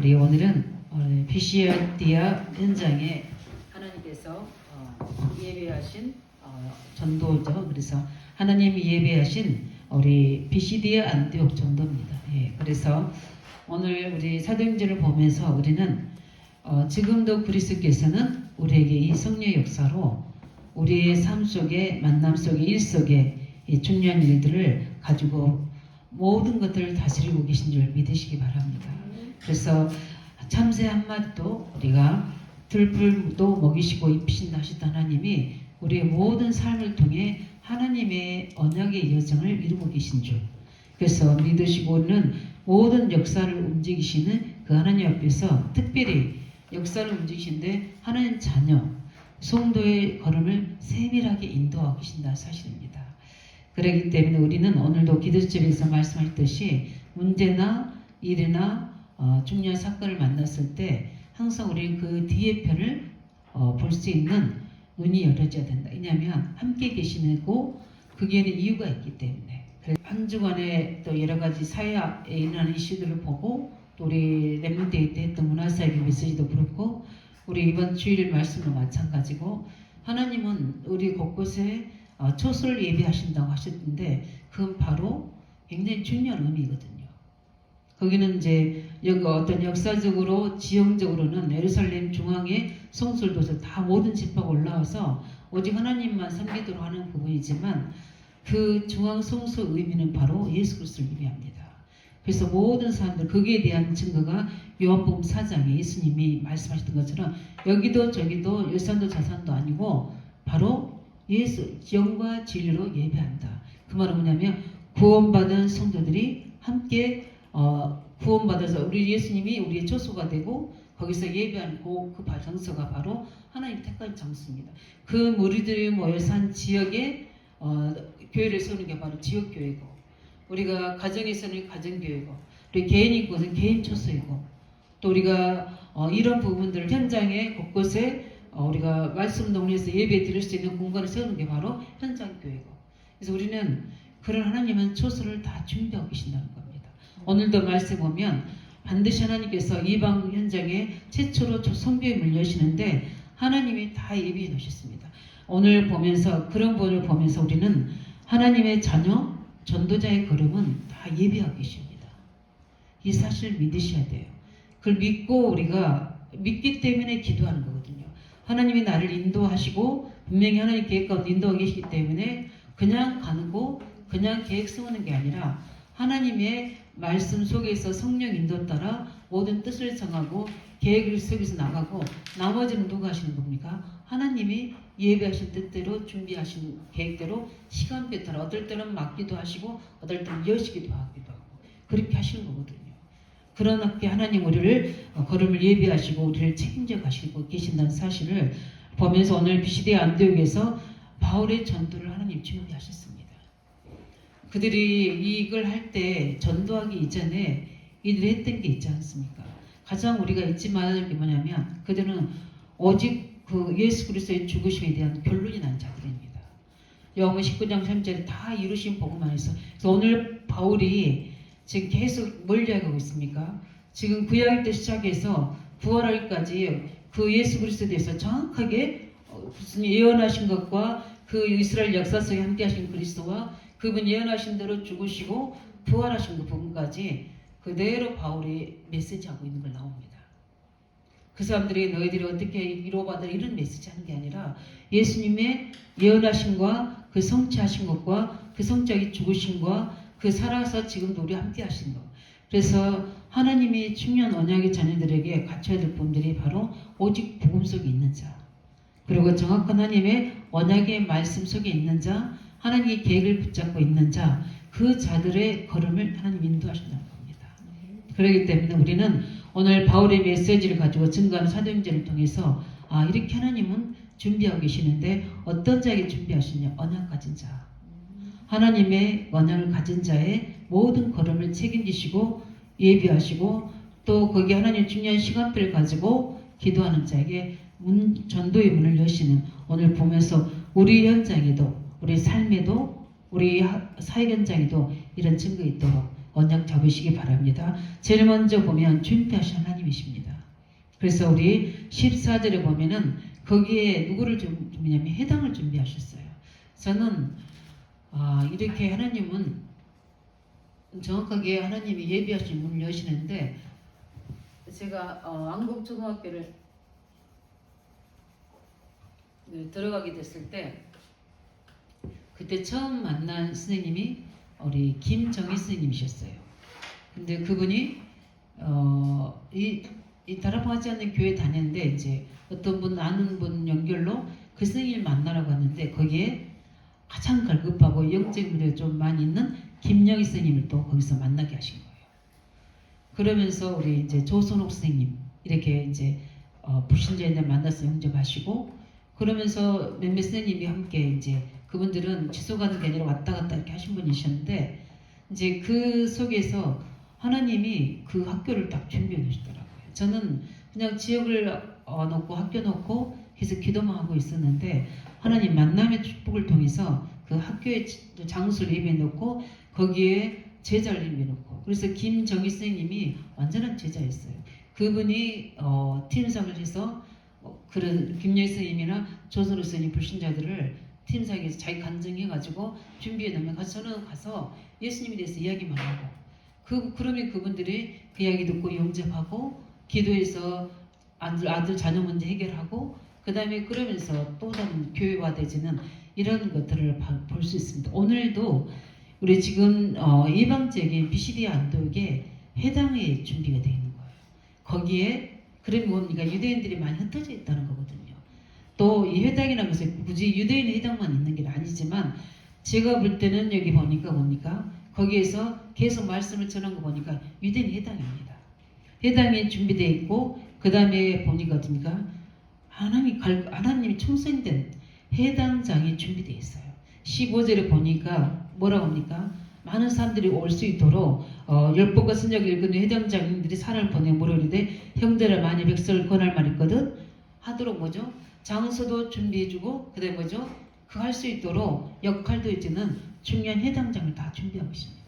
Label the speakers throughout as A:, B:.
A: 우리 오늘은 BCDA 현장에 하나님께서 예배하신 전도죠. 그래서 하나님이 예배하신 우리 BCDA 안디옥 전도입니다. 예, 그래서 오늘 우리 사도행전을 보면서 우리는 지금도 그리스도께서는 우리에게 이 성령의 역사로 우리의 삶 속에 만남 속에 일 속에 이 중요한 일들을 가지고 모든 것들을 다스리고 계신 줄 믿으시기 바랍니다. 그래서 참새 한마디도 우리가 들풀도 먹이시고 입히신다 하시던 하나님이 우리의 모든 삶을 통해 하나님의 언약의 여정을 이루고 계신 줄, 그래서 믿으시고는 모든 역사를 움직이시는 그 하나님 앞에서 특별히 역사를 움직이시는데 하나님 자녀 성도의 걸음을 세밀하게 인도하고 계신다는 사실입니다. 그렇기 때문에 우리는 오늘도 기도집에서 말씀하셨듯이 문제나 일이나 중요한 사건을 만났을 때 항상 우리는 그 뒤의 편을 볼 수 있는 눈이 열어져야 된다. 왜냐하면 함께 계시고 그게는 이유가 있기 때문에. 한 주간에 또 여러 가지 사회에 일어나는 이슈들을 보고 또 우리 렘넌트데이 때 했던 문화사역의 메시지도 그렇고 우리 이번 주일 말씀도 마찬가지고 하나님은 우리 곳곳에 초소를 예비하신다고 하셨는데 그건 바로 굉장히 중요한 의미거든요. 거기는 이제 여기 어떤 역사적으로 지형적으로는 예루살렘 중앙에 성소를 둬서 다 모든 지파가 올라와서 오직 하나님만 섬기도록 하는 부분이지만 그 중앙 성소 의미는 바로 예수 그리스도를 의미합니다. 그래서 모든 사람들 거기에 대한 증거가 요한복음 4장에 예수님이 말씀하셨던 것처럼 여기도 저기도 열산도 자산도 아니고 바로 예수 영과 진리로 예배한다. 그 말은 뭐냐면 구원받은 성도들이 함께 구원받아서 우리 예수님이 우리의 초소가 되고 거기서 예배하는 그 장소가 바로 하나님 택한 장소입니다. 그 무리들이 모여 산 지역에 교회를 세우는 게 바로 지역교회고 우리가 가정에서는 가정교회고 우리 개인이 그것은 개인 초소이고 또 우리가 이런 부분들을 현장에 곳곳에 우리가 말씀 동리에서 예배 드릴 수 있는 공간을 세우는 게 바로 현장교회고 그래서 우리는 그런 하나님은 초소를 다 준비하고 계신다는 겁니다. 오늘도 말씀 보면 반드시 하나님께서 이방 현장에 최초로 성교회를 여시는데 하나님이 다 예비해 놓으셨습니다. 오늘 보면서 그런 분을 보면서 우리는 하나님의 자녀 전도자의 걸음은 다 예비하고 계십니다. 이 사실을 믿으셔야 돼요. 그걸 믿고 우리가 믿기 때문에 기도하는 거거든요. 하나님이 나를 인도하시고 분명히 하나님 계획 가운데 인도하고 계시기 때문에 그냥 가는 거 그냥 계획 세우는 게 아니라 하나님의 말씀 속에서 성령 인도 따라 모든 뜻을 정하고 계획을 속에서 나가고 나머지는 누가 하시는 겁니까? 하나님이 예배하신 뜻대로 준비하신 계획대로 시간표에 따라 어떨 때는 맡기도 하시고 어떨 때는 여시기도 하기도 하고 그렇게 하시는 거거든요. 그렇게 하나님 우리를 걸음을 예배하시고 우리를 책임져 가시고 계신다는 사실을 보면서 오늘 BCDA 안디옥에서 바울의 전도를 하나님 준비하셨습니다. 그들이 이걸 할 때 전도하기 이전에 이들이 했던 게 있지 않습니까? 가장 우리가 잊지 말아야 할 게 뭐냐면 그들은 오직 그 예수 그리스도의 죽으심에 대한 결론이 난 자들입니다. 요한복음 19장 3절에 다 이루신 복음 안에서 그래서 오늘 바울이 지금 계속 뭘 이야기하고 있습니까? 지금 구약일 때 시작해서 부활할까지 그 예수 그리스도에 대해서 정확하게 무슨 예언하신 것과 그 이스라엘 역사 속에 함께 하신 그리스도와 그분 예언하신 대로 죽으시고 부활하신 그 부분까지 그대로 바울이 메시지하고 있는 걸 나옵니다. 그 사람들이 너희들이 어떻게 이루어받아 이런 메시지 하는 게 아니라 예수님의 예언하심과 그 성취하신 것과 그 성취하기 죽으심과 그 살아서 지금도 우리 함께 하신 것. 그래서 하나님이 중요한 언약의 자녀들에게 갖춰야 될 부분들이 바로 오직 복음 속에 있는 자 그리고 정확한 하나님의 언약의 말씀 속에 있는 자 하나님의 계획을 붙잡고 있는 자, 그 자들의 걸음을 하나님 인도하신다는 겁니다. 그렇기 때문에 우리는 오늘 바울의 메시지를 가지고 증거하는 사도행전을 통해서 이렇게 하나님은 준비하고 계시는데 어떤 자에게 준비하시냐? 언약 가진 자. 하나님의 언약을 가진 자의 모든 걸음을 책임지시고 예비하시고 또 거기에 하나님 중요한 시간표를 가지고 기도하는 자에게 전도의 문을 여시는 오늘 보면서 우리 현장에도 우리 삶에도 우리 사회 현장에도 이런 증거 있도록 언약 잡으시기 바랍니다. 제일 먼저 보면 준비하신 하나님이십니다. 그래서 우리 14절에 보면은 거기에 누구를 준비냐면 해당을 준비하셨어요. 저는 이렇게 하나님은 정확하게 하나님이 예비하신 문을 여시는데, 제가 안국초등학교를 들어가게 됐을 때 그때 처음 만난 선생님이 우리 김정희 선생님이셨어요. 근데 그분이 이 다락방하지 않는 교회 다녔는데 이제 어떤 분 아는 분 연결로 그 선생님을 만나라고 하는데 거기에 가장 갈급하고 영적 문제가 좀 많이 있는 김영희 선생님을 또 거기서 만나게 하신 거예요. 그러면서 우리 이제 조선옥 선생님 이렇게 이제 불신자인데 만나서 영접하시고, 그러면서 몇몇 선생님이 함께 이제 그분들은 지속하는 게 아니라 왔다 갔다 이렇게 하신 분이셨는데, 이제 그 속에서 하나님이 그 학교를 딱 준비해 놓으시더라고요. 저는 그냥 지역을 놓고 학교 놓고 계속 기도만 하고 있었는데, 하나님 만남의 축복을 통해서 그 학교의 장소를 예비해 놓고 거기에 제자를 예비해 놓고, 그래서 김정희 선생님이 완전한 제자였어요. 그분이 팀상을 해서 그런 김영희 선생님이나 조선우 선생님 불신자들을 팀상에서 자기 간증해가지고 준비해 놓으면 저는 가서 예수님에 대해서 이야기만 하고, 그러면 그분들이 그 이야기 듣고 영접하고 기도해서 아들 자녀 문제 해결하고, 그 다음에 그러면서 또 다른 교회화되지는 이런 것들을 볼 수 있습니다. 오늘도 우리 지금 예방적인 BCD 안독에 해당에 준비가 되어 있는 거예요. 거기에 그러면 뭡니까? 유대인들이 많이 흩어져 있다는 거거든요. 또 이 해당이라는 것은 굳이 유대인 해당만 있는 게 아니지만, 제가 볼 때는 여기 보니까 뭡니까? 거기에서 계속 말씀을 전한 거 보니까 유대인 해당입니다. 해당이 준비되어 있고, 그 다음에 보니까 어떻습니까? 하나님이 총선된 해당장이 준비되어 있어요. 15절에 보니까 뭐라고 합니까? 많은 사람들이 올 수 있도록 율법과 선지자를 읽은 해당장인들이 사람을 보내 물으리되 형제라 많이 백성을 권할 말 있거든 하도록 뭐죠? 장소도 준비해주고, 그다음에 뭐죠? 그 할 수 있도록 역할도 해주는 중요한 해당장을 다 준비하고 있습니다.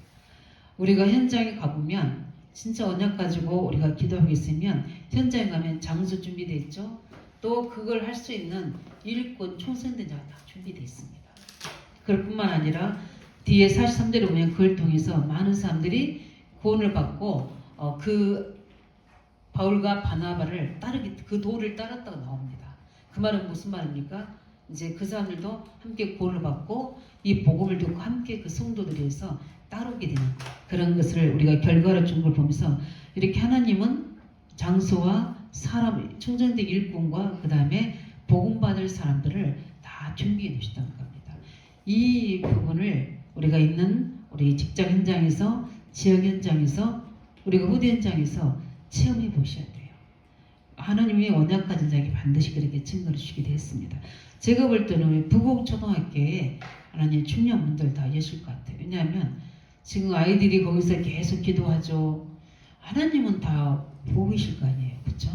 A: 우리가 현장에 가보면 진짜 언약 가지고 우리가 기도하고 있으면 현장에 가면 장소 준비되어 있죠. 또 그걸 할 수 있는 일꾼 총선된 자가 다 준비되어 있습니다. 그럴 뿐만 아니라 뒤에 43절에 보면 그걸 통해서 많은 사람들이 구원을 받고 그 바울과 바나바를 따르기, 그 도를 따랐다고 나옵니다. 그 말은 무슨 말입니까? 이제 그 사람들도 함께 구원을 받고 이 복음을 듣고 함께 그 성도들이 해서 따르게 되는 그런 것을 우리가 결과로 준 걸 보면서, 이렇게 하나님은 장소와 사람, 청정된 일꾼과 그 다음에 복음 받을 사람들을 다 준비해 놓으셨다는 겁니다. 이 부분을 우리가 있는 우리 직장 현장에서, 지역 현장에서, 우리가 후대 현장에서 체험해 보셔야 돼요. 하나님이 언약 가진 자에게 반드시 그렇게 증거를 주시게 되었습니다. 제가 볼 때는 부곡초등학교에 하나님 중요한 분들 다 계실 것 같아요. 왜냐하면 지금 아이들이 거기서 계속 기도하죠. 하나님은 다 보고 계실 거 아니에요. 그렇죠?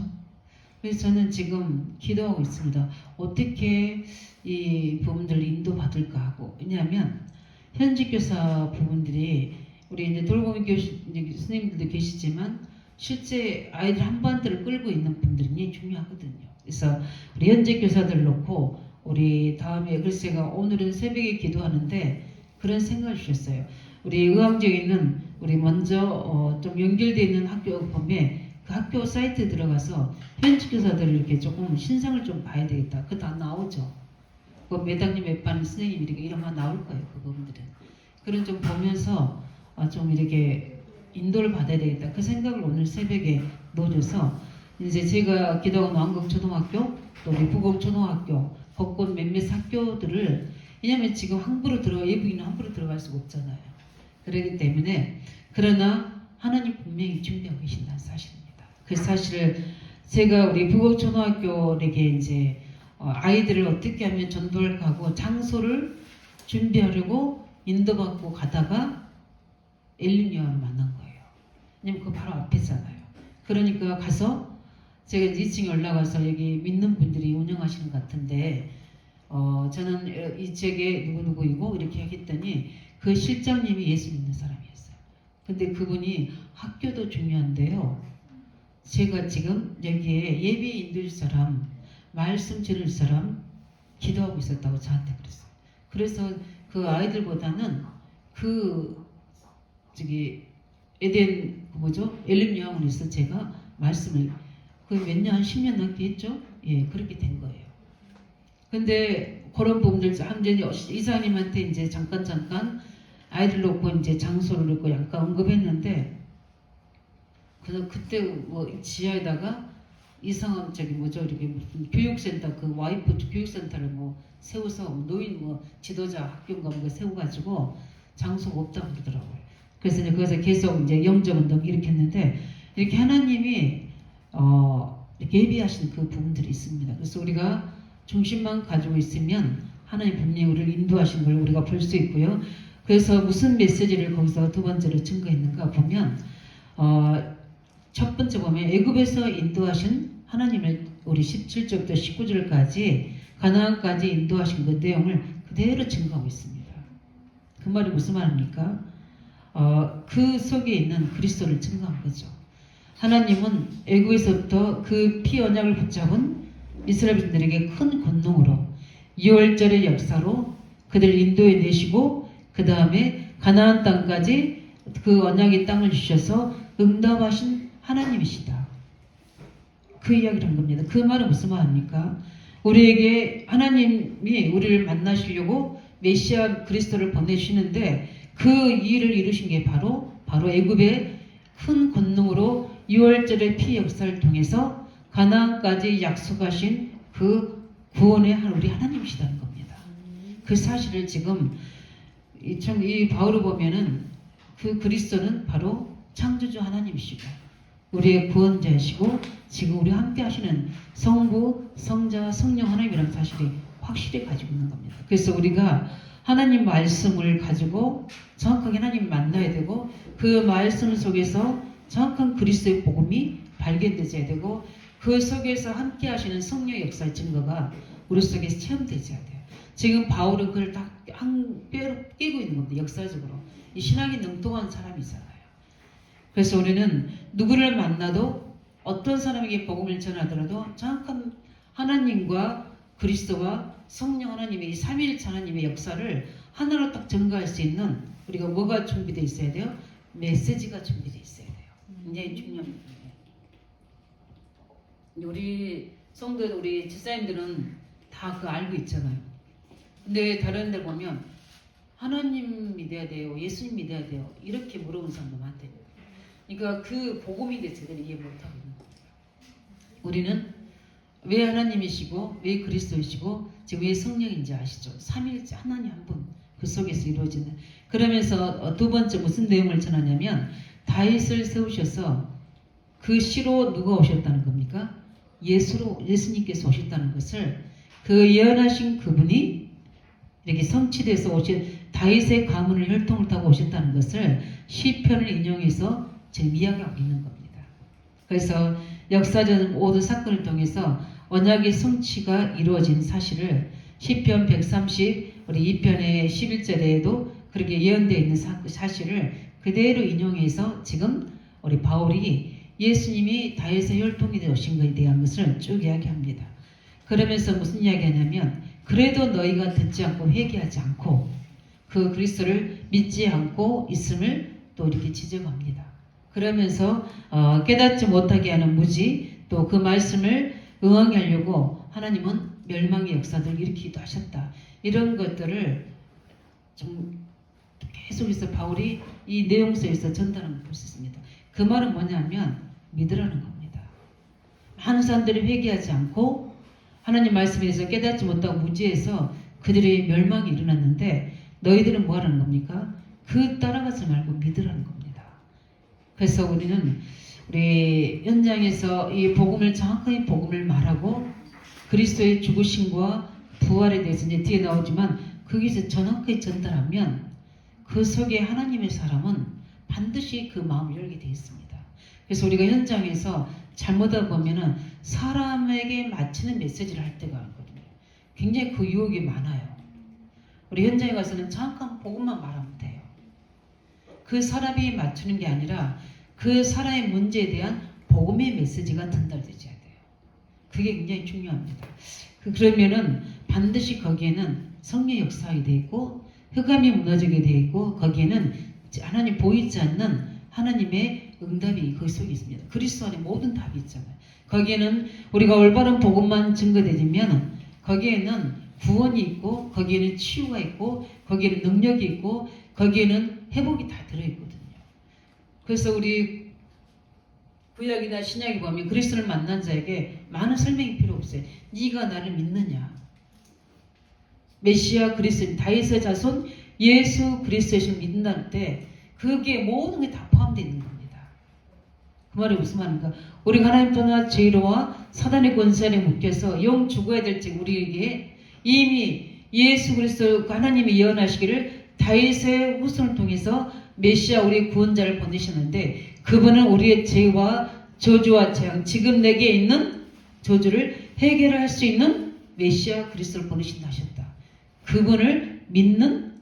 A: 그래서 저는 지금 기도하고 있습니다. 어떻게 이 부분들을 인도받을까 하고. 왜냐하면 현직 교사 부분들이 우리 이제 돌보미 교수 선생님들도 계시지만 실제 아이들 한반대를 끌고 있는 분들이 중요하거든요. 그래서 우리 현직 교사들 놓고 우리 다음에, 그래서 제가 오늘은 새벽에 기도하는데 그런 생각을 주셨어요. 우리 의왕지역에 있는 우리 먼저 좀 연결되어 있는 학교 보면 그 학교 사이트에 들어가서 현직 교사들을 이렇게 조금 신상을 좀 봐야 되겠다. 그거 다 나오죠. 그 매당님 웹반 선생님 이렇게 이런만 나올 거예요. 그 부분들은. 그런 좀 보면서 좀 이렇게 인도를 받아야 되겠다. 그 생각을 오늘 새벽에 넣어줘서 이제 제가 기도하는 왕국초등학교, 또 우리 부곡초등학교, 곳곳 몇몇 학교들을, 왜냐면 지금 예부인은 함부로 들어갈 수가 없잖아요. 그렇기 때문에, 그러나 하나님 분명히 준비하고 계신다는 사실입니다. 그 사실을 제가 우리 부곡초등학교에게 이제 아이들을 어떻게 하면 전도를 가고 장소를 준비하려고 인도받고 가다가 엘리니아를 만난 거예요. 왜냐면 그 바로 앞이잖아요. 그러니까 가서 제가 2층에 올라가서 여기 믿는 분들이 운영하시는 것 같은데 저는 이 지역에 누구누구이고 이렇게 하겠더니 그 실장님이 예수 믿는 사람이었어요. 근데 그분이 학교도 중요한데요. 제가 지금 여기에 예배 인도할 사람, 말씀 들을 사람 기도하고 있었다고 저한테 그랬어요. 그래서 그 아이들보다는 그 저기 에덴 뭐죠? 엘림 요한원에서 제가 말씀을 그 몇 년, 한 10년 넘게 했죠? 예, 그렇게 된 거예요. 근데 그런 부분들 이제 이사님한테 이제 잠깐 아이들 놓고 이제 장소를 놓고 약간 언급했는데 그래서 그때 뭐 지하에다가 이상한 저기 뭐죠 이렇게 무슨 교육센터 그 와이프 교육센터를 뭐 세워서 노인 뭐 지도자 학교인가 뭐 세워가지고 장소가 없다고 그러더라고요. 그래서 이제 거기서 계속 이제 영접운동 이렇게 했는데 이렇게 하나님이 이렇게 예비하신 그 부분들이 있습니다. 그래서 우리가 중심만 가지고 있으면 하나님 분명히 우리를 인도하신 걸 우리가 볼 수 있고요. 그래서 무슨 메시지를 거기서 두 번째로 증거했는가 보면 첫 번째 보면 애굽에서 인도하신 하나님을 우리 17절부터 19절까지 가나안까지 인도하신 그 내용을 그대로 증거하고 있습니다. 그 말이 무슨 말입니까? 그 속에 있는 그리스도를 증거한 거죠. 하나님은 애굽에서부터 그 피 언약을 붙잡은 이스라엘 백성들에게 큰 권능으로 6월절의 역사로 그들을 인도해 내시고 그 다음에 가나안 땅까지 그 언약의 땅을 주셔서 응답하신 하나님이시다. 그 이야기를 한 겁니다. 그 말은 무슨 말입니까? 우리에게 하나님이 우리를 만나시려고 메시아 그리스도를 보내시는데 그 일을 이루신 게 바로 애굽의 큰 권능으로 6월절의 피 역사를 통해서 가나안까지 약속하신 그 구원의 우리 하나님이시다는 겁니다. 그 사실을 지금 이 바울을 보면은 그 그리스도는 바로 창조주 하나님이시고 우리의 구원자이시고 지금 우리 함께 하시는 성부, 성자, 성령 하나님이라는 사실이 확실히 가지고 있는 겁니다. 그래서 우리가 하나님 말씀을 가지고 정확하게 하나님 만나야 되고 그 말씀 속에서 정확한 그리스도의 복음이 발견되어야 되고 그 속에서 함께 하시는 성령의 역사의 증거가 우리 속에 체험되어야 돼요. 지금 바울은 그걸 다 뼈로 끼고 있는 겁니다. 역사적으로. 이 신앙이 능통한 사람이잖아요. 그래서 우리는 누구를 만나도 어떤 사람에게 복음을 전하더라도 정확한 하나님과 그리스도와 성령 하나님의 이 삼위일체 하나님의 역사를 하나로 딱 증거할 수 있는 우리가 뭐가 준비되어 있어야 돼요? 메시지가 준비되어 있어야 돼요. 굉장히 중요합니다. 우리 성도 우리 집사님들은 다 그거 알고 있잖아요. 근데 다른 데 보면 하나님 믿어야 돼요, 예수님 믿어야 돼요 이렇게 물어보는 사람도 많대요. 그러니까 그 복음에 대해 제대로 이해 못하고 있는 거예요. 우리는 왜 하나님이시고 왜 그리스도이시고 지금 왜 성령인지 아시죠? 삼위일체 하나님 한 분 그 속에서 이루어지는. 그러면서 두 번째 무슨 내용을 전하냐면 다윗을 세우셔서 그 시로 누가 오셨다는 겁니까? 예수님께서 오셨다는 것을 그 예언하신 그분이 이렇게 성취돼서 다윗의 가문을 혈통을 타고 오셨다는 것을 시편을 인용해서 지금 이야기하고 있는 겁니다. 그래서 역사적 모든 사건을 통해서 언약의 성취가 이루어진 사실을 시편 130 우리 2편의 11절에도 그렇게 예언되어 있는 사실을 그대로 인용해서 지금 우리 바울이 예수님이 다윗의 혈통이 되신 것에 대한 것을 쭉 이야기합니다. 그러면서 무슨 이야기하냐면 그래도 너희가 듣지 않고 회개하지 않고 그 그리스도를 믿지 않고 있음을 또 이렇게 지적합니다. 그러면서 깨닫지 못하게 하는 무지 또 그 말씀을 응하게 하려고 하나님은 멸망의 역사들을 일으키기도 하셨다. 이런 것들을 좀 계속해서 바울이 이 내용 속에서 전달하는 걸 볼 수 있습니다. 그 말은 뭐냐면 믿으라는 겁니다. 많은 사람들이 회개하지 않고 하나님 말씀에 대해서 깨닫지 못하고 무지해서 그들의 멸망이 일어났는데 너희들은 뭐 하라는 겁니까? 그 따라가지 말고 믿으라는 겁니다. 그래서 우리는 우리 현장에서 이 복음을 정확하게 복음을 말하고 그리스도의 죽으심과 부활에 대해서 이제 뒤에 나오지만 거기서 정확하게 전달하면 그 속에 하나님의 사람은 반드시 그 마음을 열게 되어 있습니다. 그래서 우리가 현장에서 잘못하다 보면은 사람에게 맞추는 메시지를 할 때가 있거든요. 굉장히 그 유혹이 많아요. 우리 현장에 가서는 정확한 복음만 말하면 돼요. 그 사람이 맞추는 게 아니라 그 사람의 문제에 대한 복음의 메시지가 전달되어야 돼요. 그게 굉장히 중요합니다. 그러면은 반드시 거기에는 성령 역사하게 되어 있고 흑암이 무너지게 되어 있고 거기에는 하나님 보이지 않는 하나님의 응답이 거기 속에 있습니다. 그리스도 안에 모든 답이 있잖아요. 거기에는 우리가 올바른 복음만 증거되면 거기에는 구원이 있고 거기에는 치유가 있고 거기에는 능력이 있고 거기에는 회복이 다 들어있거든요. 그래서 우리 구약이나 신약에 보면 그리스도를 만난 자에게 많은 설명이 필요 없어요. 네가 나를 믿느냐? 메시아 그리스도, 다윗의 자손 예수 그리스도를 믿는다는 때 그게 모든 게 다 포함되어 있는 겁니다. 그 말이 무슨 말입니까? 우리가 하나님 떠나 죄로와 사단의 권세 아래 묶여서 영 죽어야 될지 우리에게 이미 예수 그리스도 하나님이 예언하시기를 다윗의 후손을 통해서 메시아 우리 구원자를 보내셨는데 그분은 우리의 죄와 저주와 재앙, 지금 내게 있는 저주를 해결할 수 있는 메시아 그리스도를 보내신다 하셨다. 그분을 믿는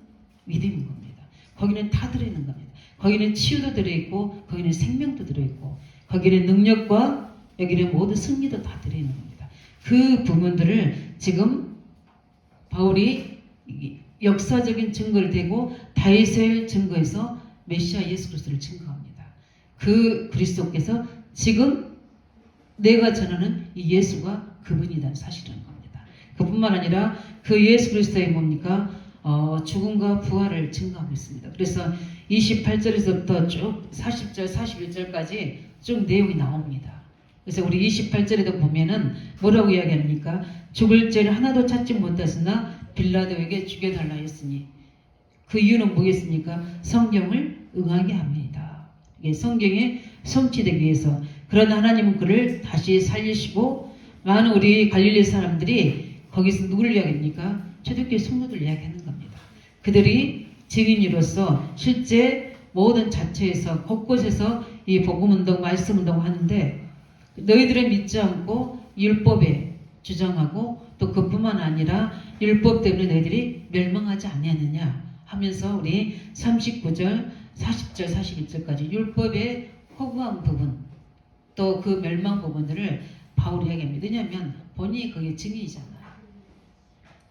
A: 믿음인 겁니다. 거기는 다 들어있는 겁니다. 거기는 치유도 들어있고 거기는 생명도 들어있고 거기는 능력과 여기는 모든 승리도 다 들어있는 겁니다. 그 부분들을 지금 바울이 역사적인 증거를 대고 다윗의 증거에서 메시아 예수 그리스도를 증거합니다. 그 그리스도께서 지금 내가 전하는 이 예수가 그분이라는 사실인 겁니다. 그뿐만 아니라 그 예수 그리스도의 뭡니까? 죽음과 부활을 증거하고 있습니다. 그래서 28절에서부터 쭉 40절, 41절까지 쭉 내용이 나옵니다. 그래서 우리 28절에도 보면은 뭐라고 이야기합니까? 죽을 죄를 하나도 찾지 못하으나 빌라도에게 죽여달라 했으니 그 이유는 뭐겠습니까? 성경을 응하게 합니다. 이게 성경에 성취되기 위해서. 그러나 하나님은 그를 다시 살리시고 많은 우리 갈릴리 사람들이 거기서 누구를 이야기합니까? 초대교회 성도들 이야기하는 겁니다. 그들이 증인으로서 실제 모든 자체에서 곳곳에서 이 복음운동, 말씀운동 하는데 너희들은 믿지 않고 율법에 주장하고 또 그뿐만 아니라 율법 때문에 너희들이 멸망하지 아니하느냐 하면서 우리 39절, 40절, 41절까지 율법의 허구한 부분 또 그 멸망 부분들을 바울이 이야기합니다. 왜냐하면 본인이 그게 증인이잖아요.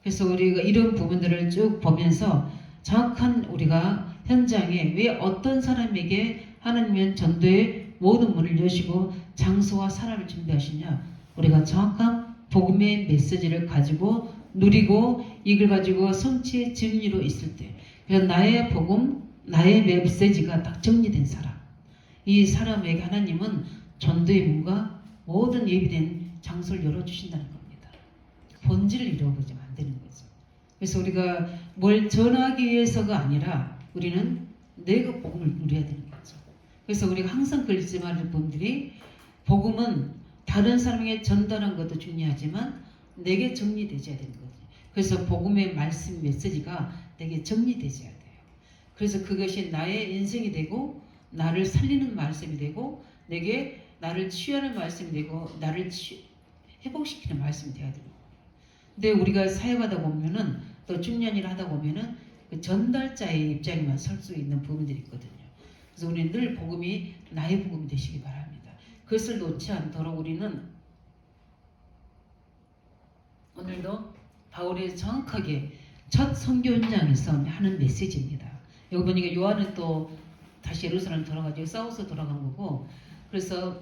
A: 그래서 우리가 이런 부분들을 쭉 보면서 정확한 우리가 현장에 왜 어떤 사람에게 하나님은 전도의 모든 문을 여시고 장소와 사람을 준비하시냐 우리가 정확한 복음의 메시지를 가지고 누리고 이걸 가지고 성취의 진리로 있을 때 그래서 나의 복음, 나의 메시지가 딱 정리된 사람 이 사람에게 하나님은 전도의 문과 모든 예비된 장소를 열어주신다는 겁니다. 본질을 잃어버리면 안 되는 거죠. 그래서 우리가 뭘 전하기 위해서가 아니라 우리는 내가 복음을 누려야 되는 거죠. 그래서 우리가 항상 그리지 말할 분들이 복음은 다른 사람에게 전달한 것도 중요하지만 내게 정리되어야 되는 거죠. 그래서 복음의 말씀 메시지가 내게 정리되어야 돼요. 그래서 그것이 나의 인생이 되고 나를 살리는 말씀이 되고 내게 나를 치유하는 말씀이 되고 나를 회복시키는 말씀이 되어야 되는 거예요. 근데 우리가 사역하다 보면은 또 중년일 하다 보면은 그 전달자의 입장에만 설 수 있는 부분들이 있거든요. 그래서 우리는 늘 복음이 나의 복음이 되시기 바랍니다. 그것을 놓지 않도록 우리는 오늘도 바울이 정확하게 첫 선교 현장에서 하는 메시지입니다. 여기 보니까 요한은 또 다시 예루살렘 돌아가지고 싸워서 돌아간 거고 그래서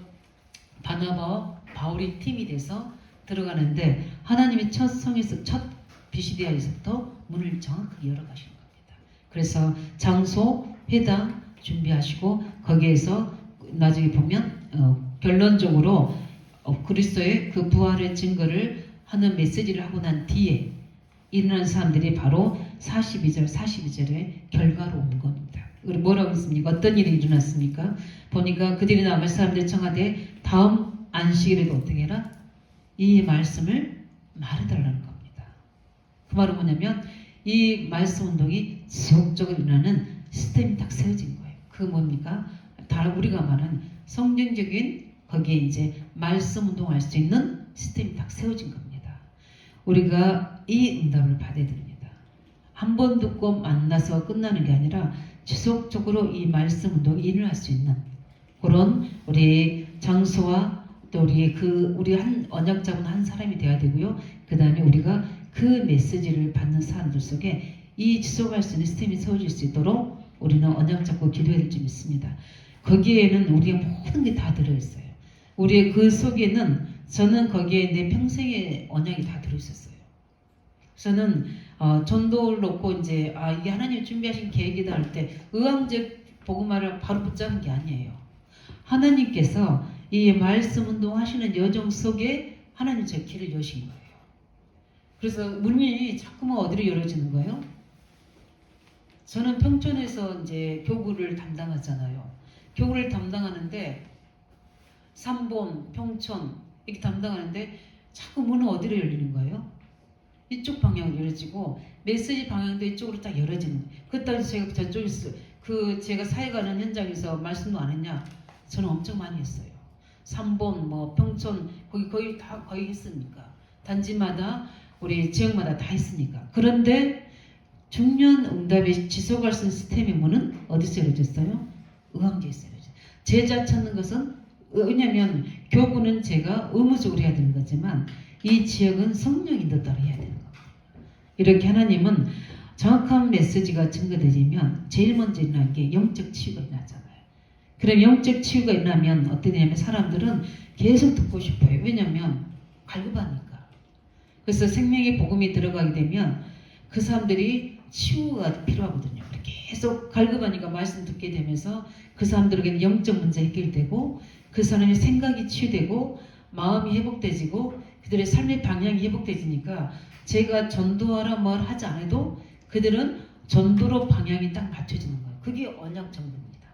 A: 바나바와 바울이 팀이 돼서 들어가는데 하나님이 첫 성에서 첫 비시디아에서부터 문을 정확하게 열어가시는 겁니다. 그래서 장소, 회당 준비하시고 거기에서 나중에 보면 결론적으로 그리스도의 그 부활의 증거를 하는 메시지를 하고 난 뒤에 일어난 사람들이 바로 42절에 결과로 온 겁니다. 뭐라고 했습니까? 어떤 일이 일어났습니까? 보니까 그들이 남을 사람들 청하되 다음 안식일에도 어떻게 해라? 이 말씀을 말해달라는 겁니다. 그 말은 뭐냐면 이 말씀 운동이 지속적으로 일어나는 시스템이 딱 세워진 거예요. 그 뭡니까? 다 우리가 말하는 성경적인 거기에 이제 말씀 운동할 수 있는 시스템이 딱 세워진 겁니다. 우리가 이 응답을 받아야 됩니다. 한 번 듣고 만나서 끝나는 게 아니라 지속적으로 이 말씀 운동에 일어날 수 있는 그런 우리 장소와 또 우리 한 언약자분 한 사람이 되어야 되고요. 그 다음에 우리가 그 메시지를 받는 사람들 속에 이 지속할 수 있는 시스템이 세워질 수 있도록 우리는 언약 잡고 기도해야 될 줄 믿습니다. 거기에는 우리의 모든 게 다 들어있어요. 우리의 그 속에는 저는 거기에 내 평생의 언약이 다 들어있었어요. 저는 전도를 놓고 이제 이게 하나님 준비하신 계획이다 할 때 의왕적 복음화를 바로 붙잡은 게 아니에요. 하나님께서 이 말씀 운동하시는 여정 속에 하나님 제 길을 여신 거예요. 그래서 문이 자꾸만 어디로 열어지는 거예요? 저는 평촌에서 이제 교구를 담당하잖아요. 교구를 담당하는데 삼본, 평촌 이렇게 담당하는데 자꾸 문은 어디로 열리는 거예요? 이쪽 방향으로 열어지고 메시지 방향도 이쪽으로 딱 열어지는 거예요. 그때 제가 저쪽에서 제가 사회 가는 현장에서 말씀도 안 했냐? 저는 엄청 많이 했어요. 삼본, 평촌 거기 다 거의 했으니까 단지마다 우리 지역마다 다 했으니까. 그런데 중요한 응답이 지속할 수 있는 시스템의 문은 어디서 열어졌어요? 의왕제에서 열어졌어요. 제자 찾는 것은 왜냐하면 교구는 제가 의무적으로 해야 되는 거지만 이 지역은 성령이 인도따라 해야 되는 겁니다. 이렇게 하나님은 정확한 메시지가 증거되지면 제일 먼저 일어나는 게 영적 치유가 일어나잖아요. 그럼 영적 치유가 일어나면 어떻게 되냐면 사람들은 계속 듣고 싶어요. 왜냐하면 갈급하니까. 그래서 생명의 복음이 들어가게 되면 그 사람들이 치유가 필요하거든요. 계속 갈급하니까 말씀 듣게 되면서 그 사람들에게는 영적 문제 해결되고 그 사람의 생각이 치유되고 마음이 회복되지고 그들의 삶의 방향이 회복되지니까 제가 전도하라 뭘 하지 않아도 그들은 전도로 방향이 딱 맞춰지는 거예요. 그게 언약 전도입니다.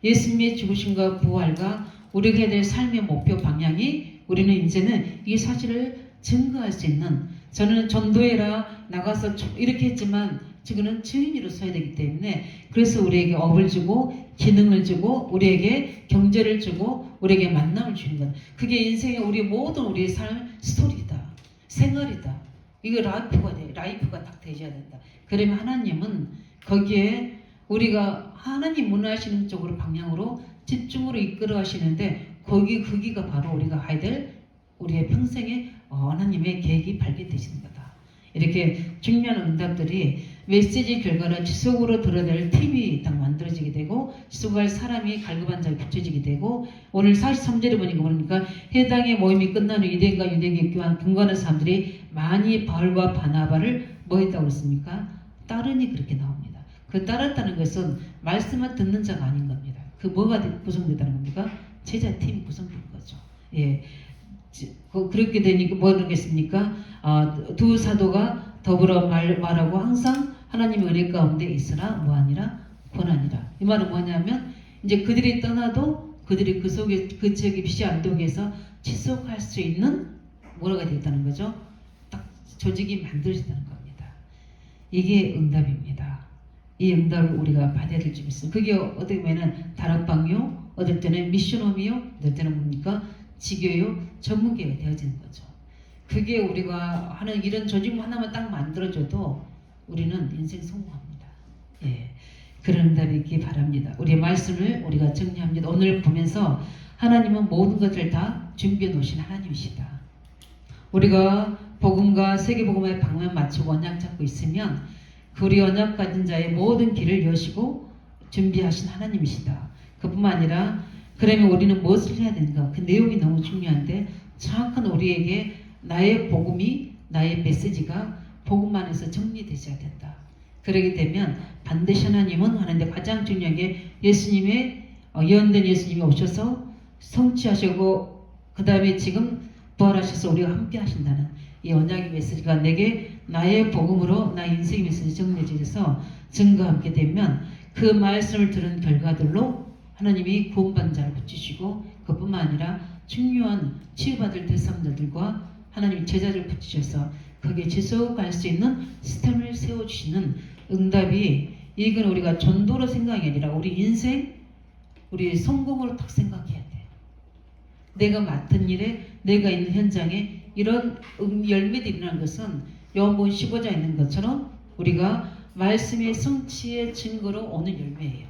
A: 예수님의 죽으심과 부활과 우리가 해야 될 삶의 목표 방향이 우리는 이제는 이 사실을 증거할 수 있는 저는 전도해라 나가서 이렇게 했지만 지금은 증인으로 서야 되기 때문에 그래서 우리에게 업을 주고 기능을 주고 우리에게 경제를 주고 우리에게 만남을 주는 것. 그게 인생의 우리 모든 우리의 삶 스토리다. 생활이다. 이거 라이프가 딱 되셔야 된다. 그러면 하나님은 거기에 우리가 하나님 문화하시는 쪽으로 방향으로 집중으로 이끌어 하시는데 거기가 바로 우리가 가야 될 우리의 평생의 하나님의 계획이 발견되시는 거다. 이렇게 중요한 응답들이 메시지 결과를 지속으로 들어낼 팀이 딱 만들어지게 되고 지속할 사람이 갈급한 자에 붙여지게 되고 오늘 43절에 보니까 해당의 모임이 끝난 후 유대인과 유대인의 교환 근거하는 사람들이 많이 바울과 바나바를 뭐 했다고 했습니까? 따르니 그렇게 나옵니다. 그 따랐다는 것은 말씀만 듣는 자가 아닌 겁니다. 그 뭐가 구성됐다는 겁니까? 제자 팀이 구성된 거죠. 예. 그렇게 되니까 뭐 하겠습니까? 두 사도가 더불어 말하고 항상 하나님의 은혜 가운데 있으나 뭐하니라 권하니라. 이 말은 뭐냐면 이제 그들이 떠나도 그들이 그 속에 그 지역의 빛이 안독에서 지속할 수 있는 뭐라가 되었다는 거죠? 딱 조직이 만들어진다는 겁니다. 이게 응답입니다. 이 응답을 우리가 받아야 될 줄 믿습니다. 그게 어떻게 보면 다락방요, 어떨 때는 미션홈이요, 어떨 때는 뭡니까? 지교요, 전문계가 되어지는 거죠. 그게 우리가 하는 이런 조직 하나만 딱 만들어줘도 우리는 인생 성공합니다. 예, 그런 응답이 있기 바랍니다. 우리의 말씀을 우리가 정리합니다. 오늘 보면서 하나님은 모든 것을 다 준비해 놓으신 하나님이시다. 우리가 복음과 세계복음의 방향 맞추고 언약 잡고 있으면 그 우리 언약 가진 자의 모든 길을 여시고 준비하신 하나님이시다. 그뿐만 아니라 그러면 우리는 무엇을 해야 되는가? 그 내용이 너무 중요한데 정확한 우리에게 나의 복음이 나의 메시지가 복음 안에서 정리되셔야 된다. 그러게 되면 반드시 하나님은 하는데 가장 중요한 게 예수님의 예언된 예수님이 오셔서 성취하시고 그 다음에 지금 부활하셔서 우리와 함께 하신다는 이 언약의 메시지가 내게 나의 복음으로 나의 인생의 메시지 정리해져서 증거하게 되면 그 말씀을 들은 결과들로 하나님이 구원받는 자를 붙이시고 그뿐만 아니라 중요한 치유받을 대상자들과 하나님 제자를 붙이셔서 거기에 지속할 수 있는 시스템을 세워주시는 응답이 이건 우리가 전도로 생각이 아니라 우리 인생 우리 성공으로 딱 생각해야 돼. 내가 맡은 일에 내가 있는 현장에 이런 열매들이 일어나는 것은 요한복음 15장에 있는 것처럼 우리가 말씀의 성취의 증거로 오는 열매예요.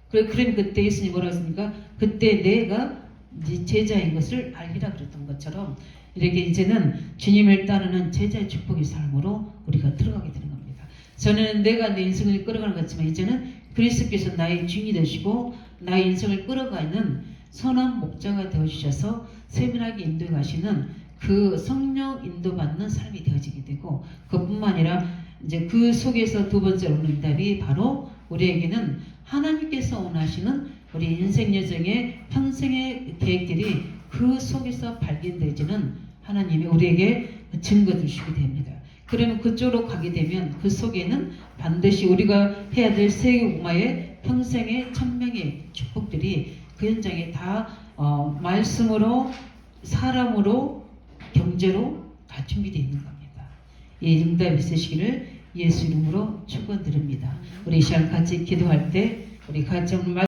A: 그럼 그때 예수님 뭐라고 했습니까? 그때 내가 네 제자인 것을 알리라 그랬던 것처럼 이렇게 이제는 주님을 따르는 제자의 축복의 삶으로 우리가 들어가게 되는 겁니다. 저는 내가 내 인생을 끌어가는 것 같지만 이제는 그리스도께서 나의 주인이 되시고 나의 인생을 끌어가는 선한 목자가 되어주셔서 세밀하게 인도해 가시는 그 성령 인도받는 삶이 되어지게 되고 그뿐만 아니라 이제 그 속에서 두 번째 오는 응답이 바로 우리에게는 하나님께서 원하시는 우리 인생 여정의 평생의 계획들이 그 속에서 발견되지는 하나님이 우리에게 증거 주시게 됩니다. 그러면 그쪽으로 가게 되면 그 속에는 반드시 우리가 해야 될 세계복마의 평생의 천명의 축복들이 그 현장에 다 말씀으로 사람으로 경제로 다 준비되어 있는 겁니다. 이 응답이 있으시기를 예수 이름으로 축원드립니다. 우리 이 시간 같이 기도할 때 우리 같이 정말